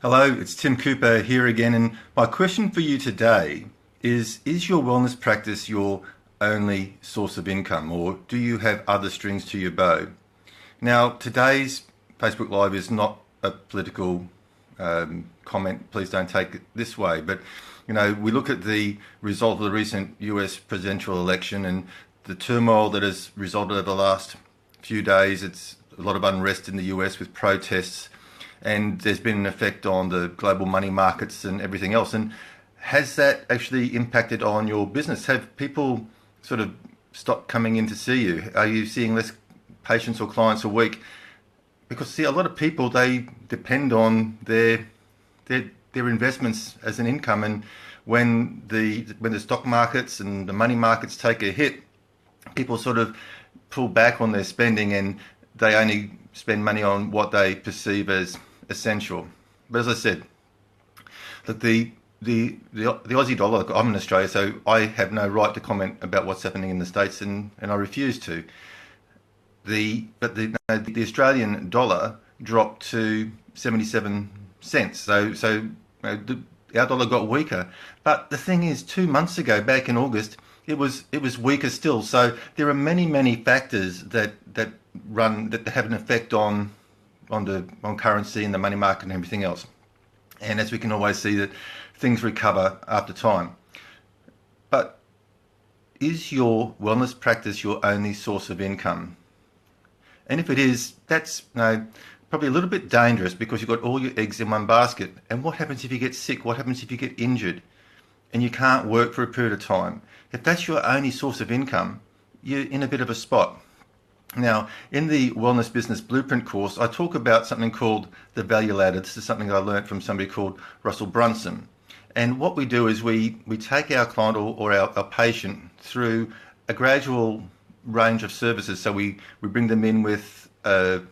Hello, it's Tim Cooper here again, and my question for you today is your wellness practice your only source of income, or do you have other strings to your bow? Now, today's Facebook Live is not a political comment. Please don't take it this way, but we look at the result of the recent US presidential election and the turmoil that has resulted over the last few days. It's a lot of unrest in the US with protests, and there's been an effect on the global money markets and everything else. And has that actually impacted on your business? Have people sort of stopped coming in to see you? Are you seeing less patients or clients a week? Because see, a lot of people, they depend on their investments as an income, and when the stock markets and the money markets take a hit, people sort of pull back on their spending, and they only spend money on what they perceive as essential. But as I said, look, the Aussie dollar, I'm in Australia, so I have no right to comment about what's happening in the States, and I refuse to. But the Australian dollar dropped to 77 cents. So our dollar got weaker. But the thing is, 2 months ago, back in August, it was weaker still. So there are many factors that have an effect on currency and the money market and everything else. And as we can always see, that things recover after time. But is your wellness practice your only source of income? And if it is, that's probably a little bit dangerous, because you've got all your eggs in one basket. And what happens if you get sick? What happens if you get injured and you can't work for a period of time? If that's your only source of income, you're in a bit of a spot. Now, in the Wellness Business Blueprint course, I talk about something called the value ladder. This is something that I learned from somebody called Russell Brunson. And what we do is we take our client or our patient through a gradual range of services. So we bring them in with an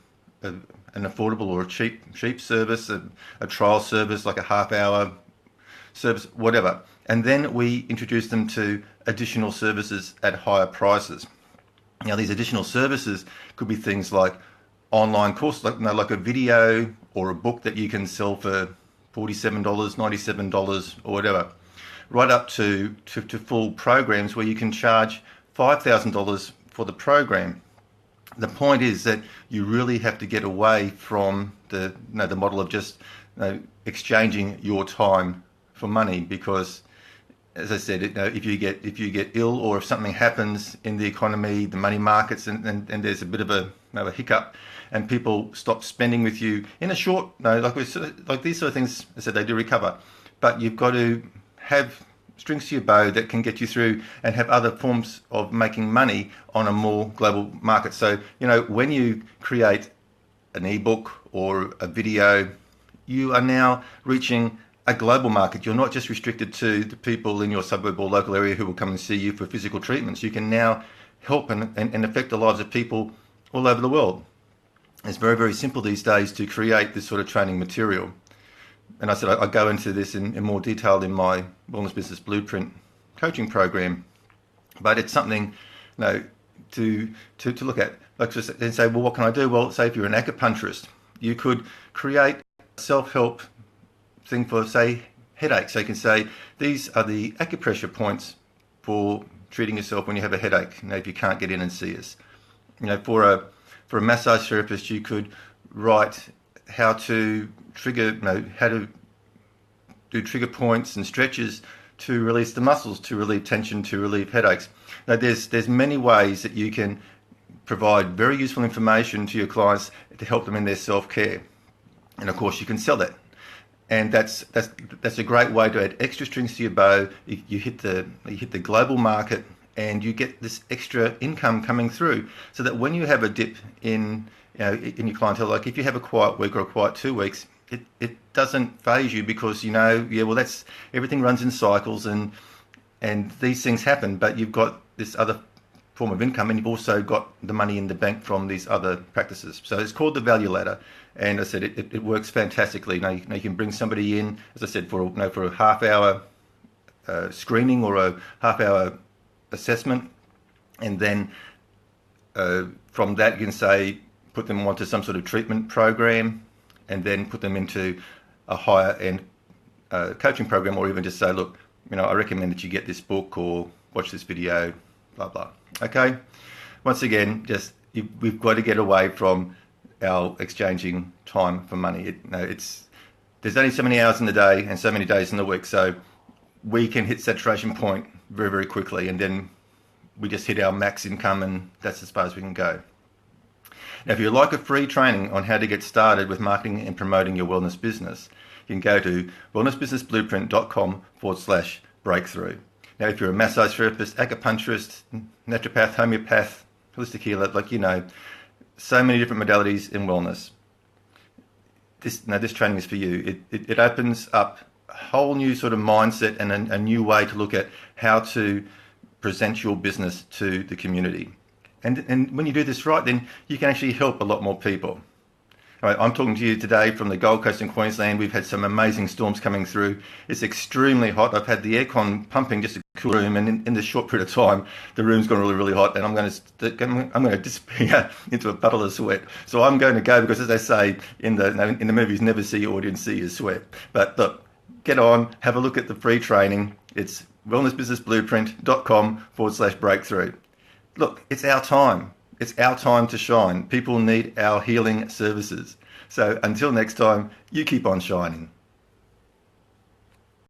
affordable or a cheap service, a trial service, like a half-hour service, whatever. And then we introduce them to additional services at higher prices. Now, these additional services could be things like online courses, like a video or a book that you can sell for $47, $97 or whatever, right up to full programs where you can charge $5,000 for the program. The point is that you really have to get away from the model of just exchanging your time for money, because, as I said, if you get ill, or if something happens in the economy, the money markets, and there's a bit of a hiccup, and people stop spending with you in a short, like these sort of things, I said, they do recover, but you've got to have strings to your bow that can get you through and have other forms of making money on a more global market. So, when you create an ebook or a video, you are now reaching a global market. You're not just restricted to the people in your suburb or local area who will come and see you for physical treatments. You can now help and affect the lives of people all over the world. It's very, very simple these days to create this sort of training material. And I said I go into this in more detail in my Wellness Business Blueprint coaching program. But it's something to look at. And say, well, what can I do? Well, say if you're an acupuncturist, you could create a self-help thing for, say, headaches. So you can say, these are the acupressure points for treating yourself when you have a headache, if you can't get in and see us. For a massage therapist, you could write how to trigger, how to do trigger points and stretches to release the muscles, to relieve tension, to relieve headaches. Now, there's many ways that you can provide very useful information to your clients to help them in their self-care. And of course, you can sell that. And that's a great way to add extra strings to your bow. You hit the global market, and you get this extra income coming through, so that when you have a dip in your clientele, like if you have a quiet week or a quiet 2 weeks, it doesn't phase you, because that's everything runs in cycles, and these things happen. But you've got this other form of income, and you've also got the money in the bank from these other practices. So it's called the value ladder, and I said it works fantastically. Now you can bring somebody in, as I said, for a half-hour screening or a half-hour assessment, and then from that you can say put them onto some sort of treatment program, and then put them into a higher end coaching program, or even just say, look, I recommend that you get this book or watch this video, blah, blah. Okay? Once again, we've got to get away from our exchanging time for money. There's only so many hours in the day and so many days in the week, so we can hit saturation point very, very quickly, and then we just hit our max income, and that's as far as we can go. Now, if you'd like a free training on how to get started with marketing and promoting your wellness business, you can go to wellnessbusinessblueprint.com/breakthrough. Now, if you're a massage therapist, acupuncturist, naturopath, homeopath, holistic healer, so many different modalities in wellness, this training is for you. It opens up a whole new sort of mindset and a new way to look at how to present your business to the community. And when you do this right, then you can actually help a lot more people. All right, I'm talking to you today from the Gold Coast in Queensland. We've had some amazing storms coming through. It's extremely hot. I've had the aircon pumping just to cool the room, and in this short period of time, the room's gone really, really hot, and I'm going to disappear into a puddle of sweat. So I'm going to go because, as they say in the movies, never see your audience see you sweat. But look, get on, have a look at the free training. It's wellnessbusinessblueprint.com/breakthrough. Look, it's our time. It's our time to shine. People need our healing services. So until next time, you keep on shining.